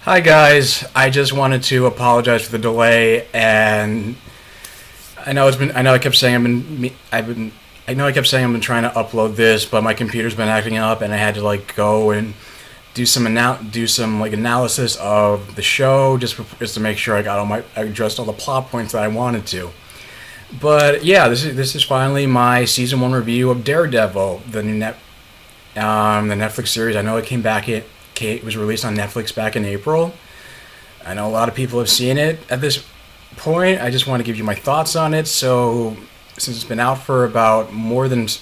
Hi guys, I just wanted to apologize for the delay, and I know I kept saying I kept saying I've been trying to upload this, but my computer's been acting up, and I had to go and do some analysis of the show just to make sure I addressed all the plot points that I wanted to. But yeah, this is finally my season one review of Daredevil, the Netflix series. I know it was released on Netflix back in April. I know a lot of people have seen it at this point. I just want to give you my thoughts on it. So, since it's been out for about more than 6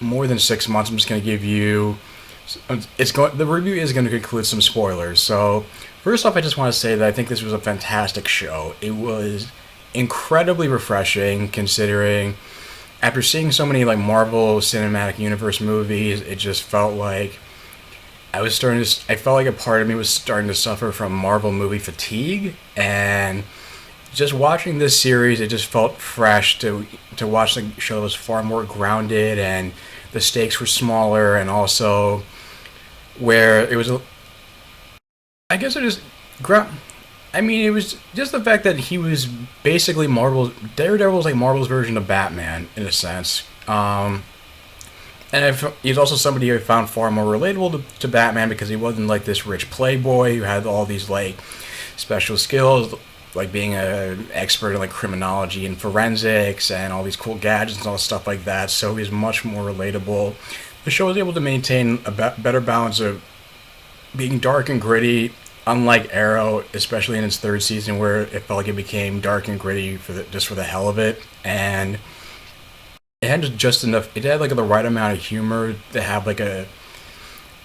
months, I'm just going to give you. The review is going to include some spoilers. So, first off, I just want to say that I think this was a fantastic show. It was incredibly refreshing, considering after seeing so many Marvel Cinematic Universe movies, it just felt like I felt like a part of me was starting to suffer from Marvel movie fatigue, and just watching this series, it just felt fresh to watch the show that was far more grounded, and the stakes were smaller, and also where it was, I guess it just ground. I mean, it was just the fact that he was basically Daredevil was like Marvel's version of Batman in a sense. He's also somebody I found far more relatable to Batman because he wasn't like this rich playboy who had all these special skills, like being an expert in criminology and forensics and all these cool gadgets and all stuff like that. So he's much more relatable. The show was able to maintain a better balance of being dark and gritty, unlike Arrow, especially in its third season where it felt like it became dark and gritty just for the hell of it. And it had just enough. It had the right amount of humor to have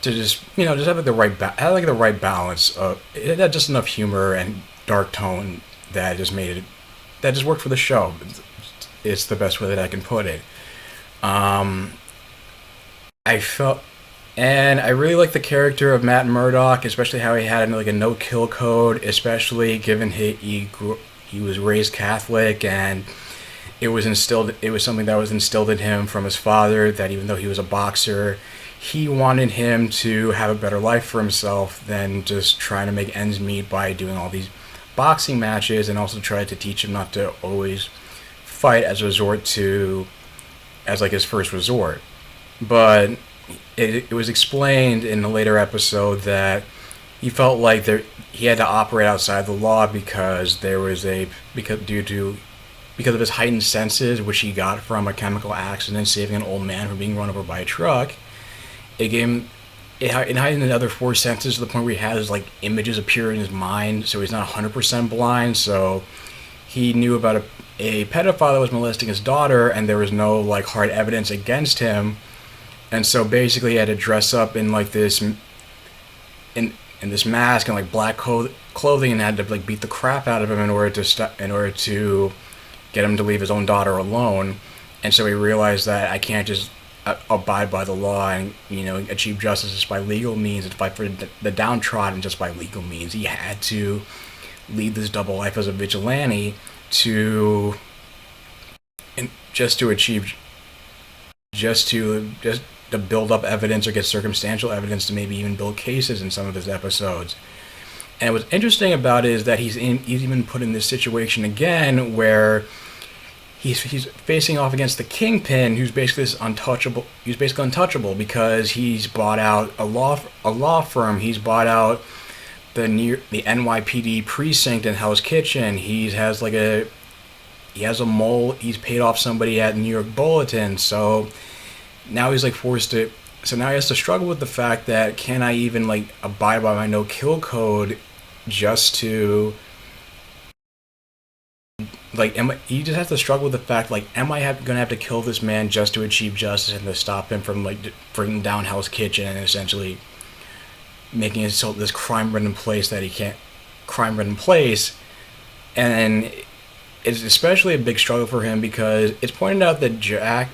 just have the right balance. It had just enough humor and dark tone that just worked for the show. It's the best way that I can put it. I felt, and I really like the character of Matt Murdock, especially how he had a no kill code, especially given he was raised Catholic, and it was something that was instilled in him from his father, that even though he was a boxer, he wanted him to have a better life for himself than just trying to make ends meet by doing all these boxing matches, and also tried to teach him not to always fight as his first resort. But it was explained in a later episode that he felt like he had to operate outside the law because because of his heightened senses, which he got from a chemical accident saving an old man from being run over by a truck. It heightened another four senses to the point where he has images appear in his mind, so he's not 100% blind. So he knew about a pedophile that was molesting his daughter, and there was no hard evidence against him, and so basically he had to dress up in in this mask and black clothing, and had to beat the crap out of him in order to get him to leave his own daughter alone. And so he realized that I can't just abide by the law and achieve justice just by legal means and fight for the downtrodden just by legal means. He had to lead this double life as a vigilante just to build up evidence or get circumstantial evidence to maybe even build cases in some of his episodes. And what's interesting about it is that he's even put in this situation again where he's facing off against the Kingpin, who's basically untouchable. He's basically untouchable because he's bought out a law firm. He's bought out the NYPD precinct in Hell's Kitchen. He has a mole. He's paid off somebody at New York Bulletin. So now he's forced to. So now he has to struggle with the fact that can I even abide by my no kill code just to he just has to struggle with the fact am I gonna have to kill this man just to achieve justice and to stop him from bringing down Hell's Kitchen and essentially making it so this crime-ridden place that he can't crime-ridden place. And it's especially a big struggle for him because it's pointed out that Jack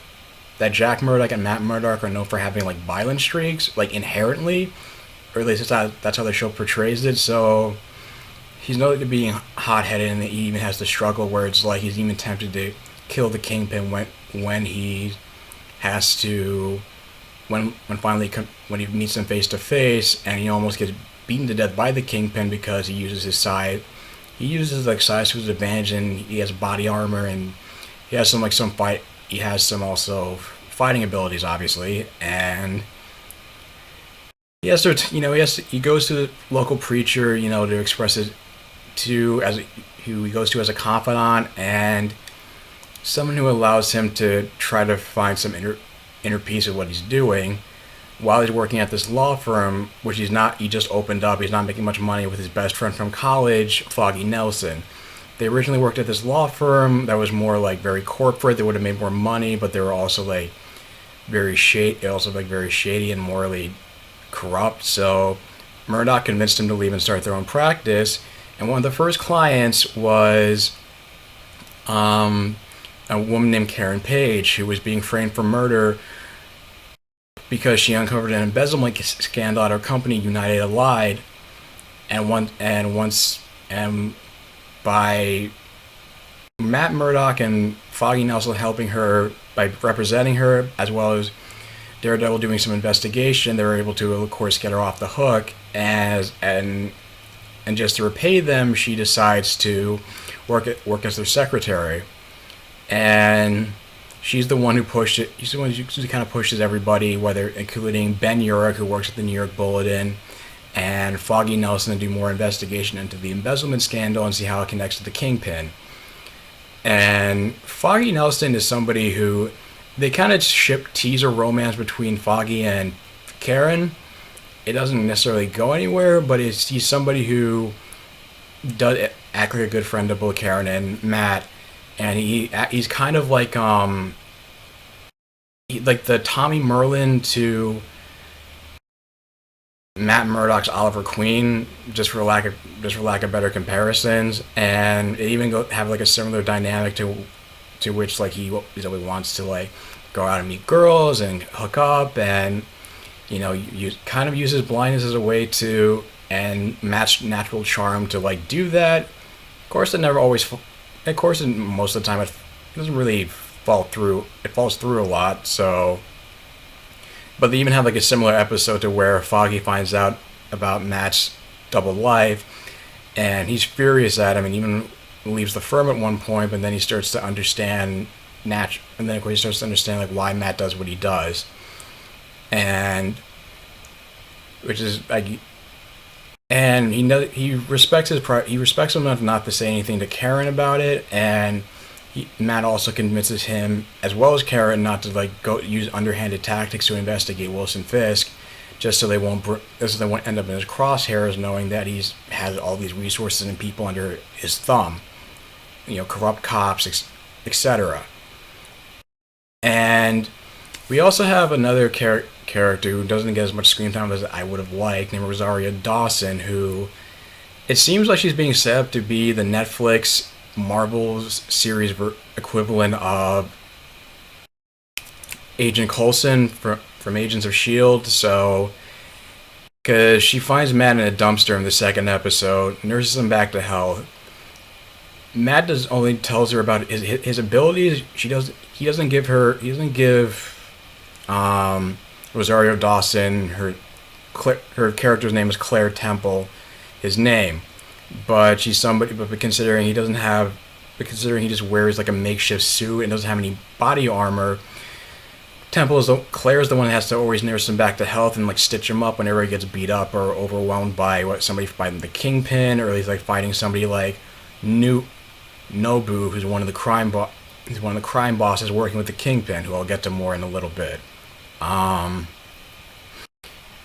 Murdock and Matt Murdock are known for having violent streaks inherently, or at least that's how the show portrays it. So he's known to being hot-headed, and he even has the struggle where it's he's even tempted to kill the Kingpin when he has to when he meets him face to face, and he almost gets beaten to death by the Kingpin because he uses his size. He uses like size to his advantage, and he has body armor, and he has some fight. He has some also fighting abilities, obviously, and he has to, he goes to the local preacher, to express it to as who he goes to as a confidant, and someone who allows him to try to find some inner peace of what he's doing while he's working at this law firm, which he's not. He just opened up. He's not making much money with his best friend from college, Foggy Nelson. They originally worked at this law firm that was more like very corporate. They would have made more money, but they were also like very shady, very shady and morally corrupt. So Murdoch convinced him to leave and start their own practice. And one of the first clients was a woman named Karen Page, who was being framed for murder because she uncovered an embezzlement scandal at her company, United Allied, and by Matt Murdock and Foggy Nelson helping her by representing her, as well as Daredevil doing some investigation, they were able to, of course, get her off the hook. And just to repay them, she decides to work as their secretary, and she's the one who pushed it. She's the one who kind of pushes everybody, including Ben Urich, who works at the New York Bulletin, and Foggy Nelson, to do more investigation into the embezzlement scandal and see how it connects to the Kingpin. And Foggy Nelson is somebody who they kind of tease a romance between Foggy and Karen. It doesn't necessarily go anywhere, but he's somebody who does act like a good friend of both Karen and Matt, and he's kind of like like the Tommy Merlin to Matt Murdock's Oliver Queen, just for lack of better comparisons. And it even have like a similar dynamic to which like he always wants to like go out and meet girls and hook up, and you kind of uses blindness as a way to and Matt's natural charm to like do that. Of course, most of the time it doesn't really fall through. It falls through a lot. So, but they even have like a similar episode to where Foggy finds out about Matt's double life, and he's furious at him, and even leaves the firm at one point. But then he starts to understand and then of course he starts to understand like why Matt does what he does, and which is like. And he respects him enough not to say anything to Karen about it, and Matt also convinces him, as well as Karen, not to like go use underhanded tactics to investigate Wilson Fisk, just so they won't end up in his crosshairs, knowing that he's has all these resources and people under his thumb, corrupt cops, etc. And we also have another character who doesn't get as much screen time as I would have liked, named Rosario Dawson, who it seems like she's being set up to be the Netflix Marvel's series equivalent of Agent Coulson from Agents of S.H.I.E.L.D. So, because she finds Matt in a dumpster in the second episode, nurses him back to health. Matt only tells her about his abilities. He doesn't give Rosario Dawson, her character's name is Claire Temple, his name, but she's somebody. But considering he just wears like a makeshift suit and doesn't have any body armor, Claire's the one that has to always nurse him back to health and like stitch him up whenever he gets beat up or overwhelmed by the Kingpin, or he's like fighting somebody like Nobu, who's one of the crime bosses working with the Kingpin, who I'll get to more in a little bit.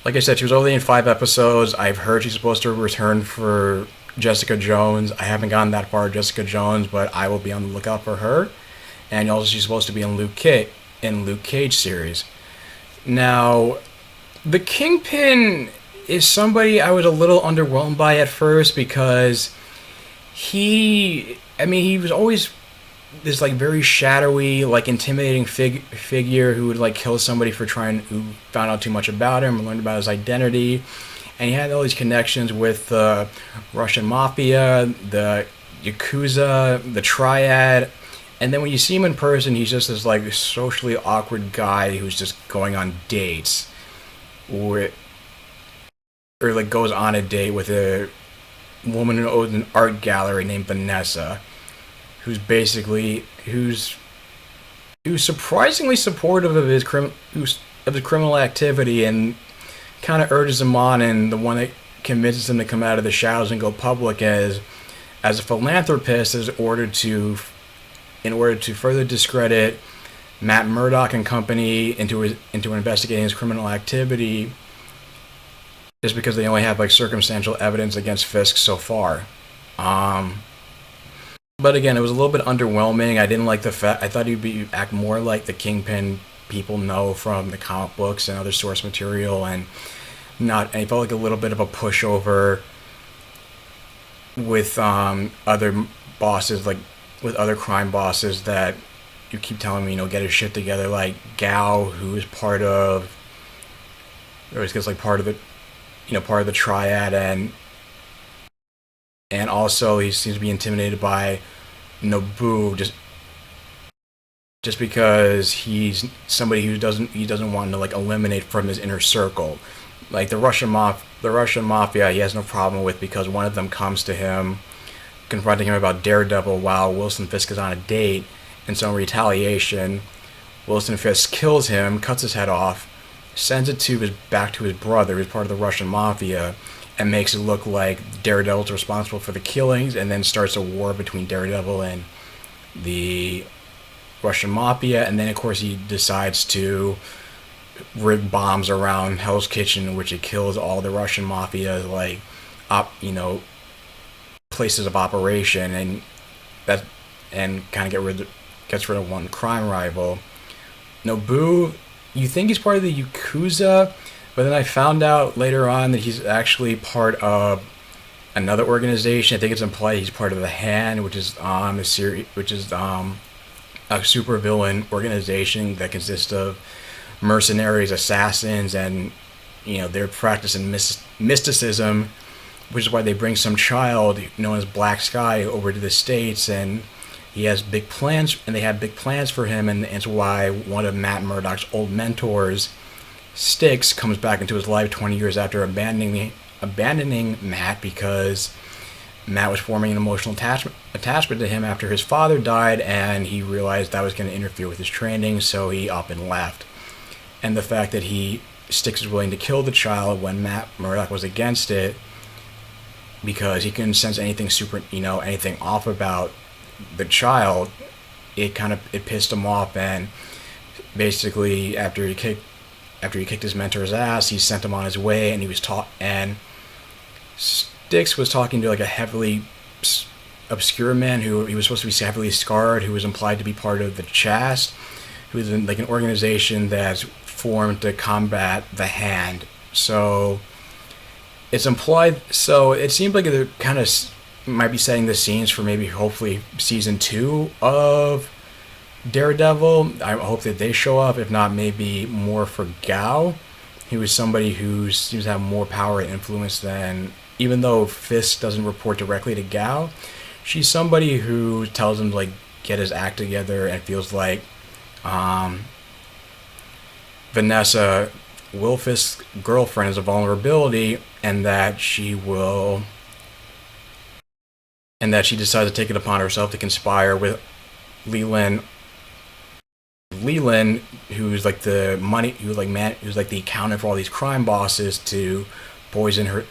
Like I said, she was only in 5 episodes. I've heard she's supposed to return for Jessica Jones. I haven't gotten that far with Jessica Jones, but I will be on the lookout for her. And also she's supposed to be in Luke Cage series. Now, the Kingpin is somebody I was a little underwhelmed by at first, because he was always this like very shadowy, like intimidating figure who would like kill somebody who found out too much about him, learned about his identity, and he had all these connections with the Russian mafia, the Yakuza, the Triad. And then when you see him in person, he's just this like socially awkward guy who's just going on dates with or like goes on a date with a woman who owns an art gallery named Vanessa, who's surprisingly supportive of his criminal activity and kind of urges him on, and the one that convinces him to come out of the shadows and go public as a philanthropist in order to further discredit Matt Murdock and company into investigating his criminal activity, just because they only have like circumstantial evidence against Fisk so far. But again, it was a little bit underwhelming. I didn't like the fact. I thought he'd act more like the Kingpin people know from the comic books and other source material, and not. And he felt like a little bit of a pushover with other bosses, like with other crime bosses that you keep telling me, get his shit together, like Gao, who is part of, or I guess like part of the triad, and also he seems to be intimidated by Nobu just because he's somebody who he doesn't want to like eliminate from his inner circle. Like the Russian mafia, he has no problem with, because one of them comes to him confronting him about Daredevil while Wilson Fisk is on a date, and so in retaliation, Wilson Fisk kills him, cuts his head off, sends it back to his brother, who's part of the Russian mafia, and makes it look like Daredevil's responsible for the killings, and then starts a war between Daredevil and the Russian mafia. And then of course he decides to rig bombs around Hell's Kitchen, in which it kills all the Russian mafia places of operation, and kind of gets rid of one crime rival. Nobu, you think he's part of the Yakuza, but then I found out later on that he's actually part of another organization. I think it's implied he's part of the Hand, which is a supervillain organization that consists of mercenaries, assassins, and they're practicing mysticism, which is why they bring some child known as Black Sky over to the States, and he has big plans, and they have big plans for him, and it's why one of Matt Murdock's old mentors, Styx, comes back into his life 20 years after abandoning Matt, because Matt was forming an emotional attachment to him after his father died, and he realized that was going to interfere with his training, so he up and left. And the fact that Styx was willing to kill the child when Matt Murdock was against it, because he couldn't sense anything anything off about the child, it pissed him off, and basically after he kicked his mentor's ass, he sent him on his way, and and Styx was talking to like a heavily obscure man who he was supposed to be heavily scarred, who was implied to be part of the Chast, who is like an organization that's formed to combat the Hand. So it's implied. So it seems like they're kind of might be setting the scenes for maybe hopefully season 2 of Daredevil. I hope that they show up. If not, maybe more for Gao. He was somebody who seems to have more power and influence than, even though Fisk doesn't report directly to Gao, she's somebody who tells him to like get his act together, and feels like Vanessa, Will Fisk's girlfriend, is a vulnerability, and that she decides to take it upon herself to conspire with Leland, who's like the accountant for all these crime bosses, to poison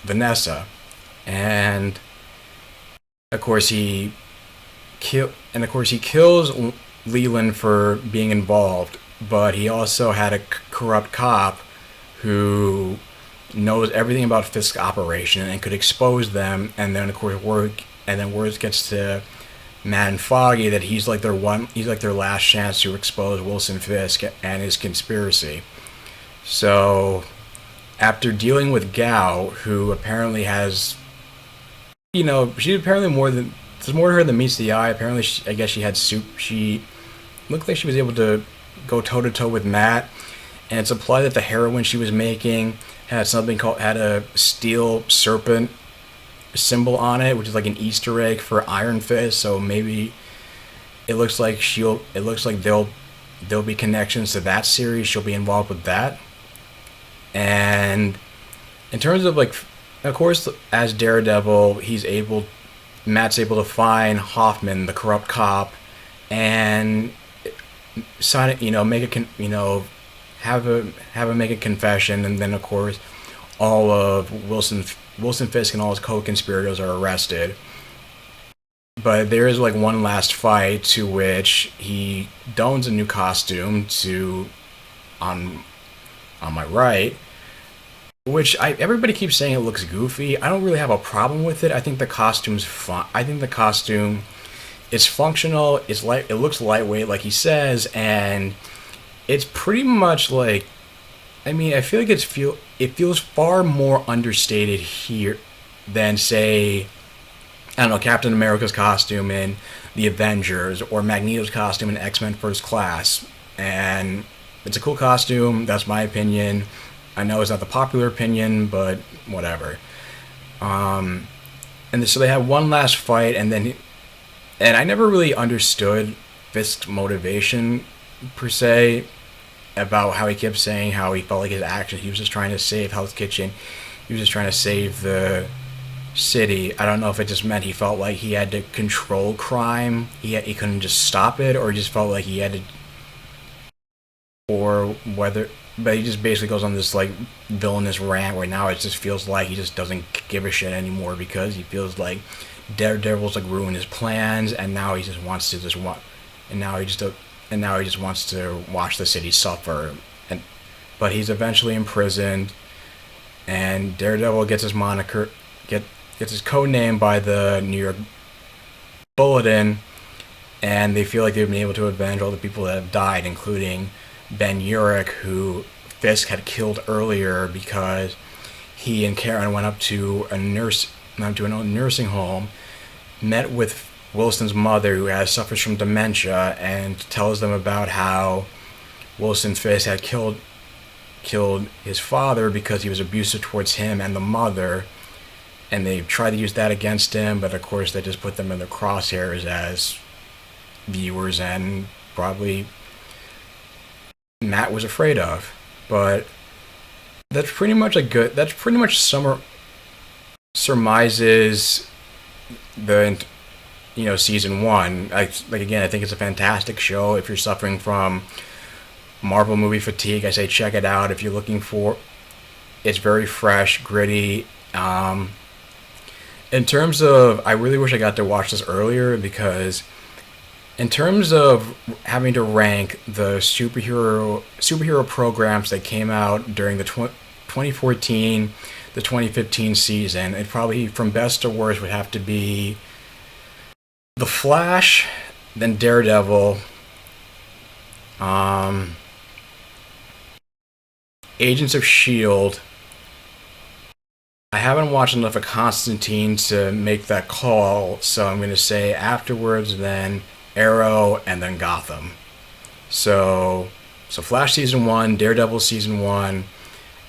Vanessa. And of course he kills Leland for being involved, but he also had a corrupt cop who knows everything about Fisk's operation and could expose them. And then of course word gets to Matt and Foggy that he's like their last chance to expose Wilson Fisk and his conspiracy. So after dealing with Gao, who apparently has, she's apparently there's more to her than meets the eye. Apparently, I guess she had soup. She looked like she was able to go toe to toe with Matt, and it's implied that the heroin she was making had a steel serpent symbol on it, which is like an Easter egg for Iron Fist. So maybe it looks like there'll be connections to that series. She'll be involved with that, and in terms of like, of course, as Daredevil, Matt's able to find Hoffman, the corrupt cop, and sign it, make a, have him make a confession, and then of course, all of Wilson Fisk and all his co-conspirators are arrested. But there is like one last fight to which he dons a new costume to on my right, which everybody keeps saying it looks goofy. I don't really have a problem with it. I think the costume's fun. I think the costume is functional. It looks lightweight, like he says, and it's pretty much like. I mean, I feel like it feels far more understated here than say, I don't know, Captain America's costume in The Avengers or Magneto's costume in X-Men First Class. And it's a cool costume. That's my opinion. I know it's not the popular opinion, but whatever. And so they have one last fight, and I never really understood Fisk's motivation per se about how he kept saying how he felt like his actions. He was just trying to save Hell's Kitchen. He was just trying to save the city. I don't know if it just meant he felt like he had to control crime. He couldn't just stop it, or he just felt like he had to, or whether. But he just basically goes on this like villainous rant where now it just feels like he just doesn't give a shit anymore because he feels like Daredevil's like ruined his plans, and now he just wants to wants to watch the city suffer. But he's eventually imprisoned, and Daredevil gets his moniker, gets his code name by the New York Bulletin, and they feel like they've been able to avenge all the people that have died, including Ben Urich, who Fisk had killed earlier because he and Karen went up to a nursing home, met with Wilson's mother, who suffers from dementia, and tells them about how Wilson Fisk had killed his father because he was abusive towards him and the mother, and they tried to use that against him, but of course they just put them in the crosshairs as viewers, and probably Matt was afraid of. But that's pretty much surmises the season one. I think it's a fantastic show. If you're suffering from Marvel movie fatigue, I say check it out. If you're looking for, it's very fresh, gritty. In terms of, I really wish I got to watch this earlier, because in terms of having to rank the superhero programs that came out during the 2014, the 2015 season, it probably from best to worst would have to be The Flash, then Daredevil, Agents of S.H.I.E.L.D. I haven't watched enough of Constantine to make that call, so I'm going to say afterwards, then Arrow, and then Gotham. So Flash Season 1, Daredevil Season 1,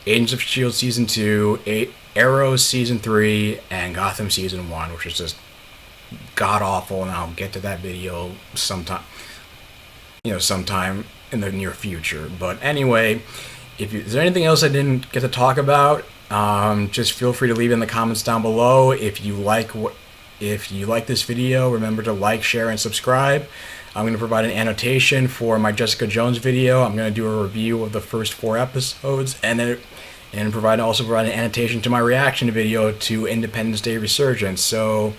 Agents of S.H.I.E.L.D. Season 2, Arrow Season 3, and Gotham Season 1, which is just god-awful, and I'll get to that video sometime in the near future. But anyway, is there anything else I didn't get to talk about? Just feel free to leave it in the comments down below. If you like this video, remember to like, share, and subscribe. I'm going to provide an annotation for my Jessica Jones video. I'm going to do a review of the first 4 episodes, and provide an annotation to my reaction video to Independence Day Resurgence. So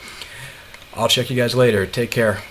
I'll check you guys later. Take care.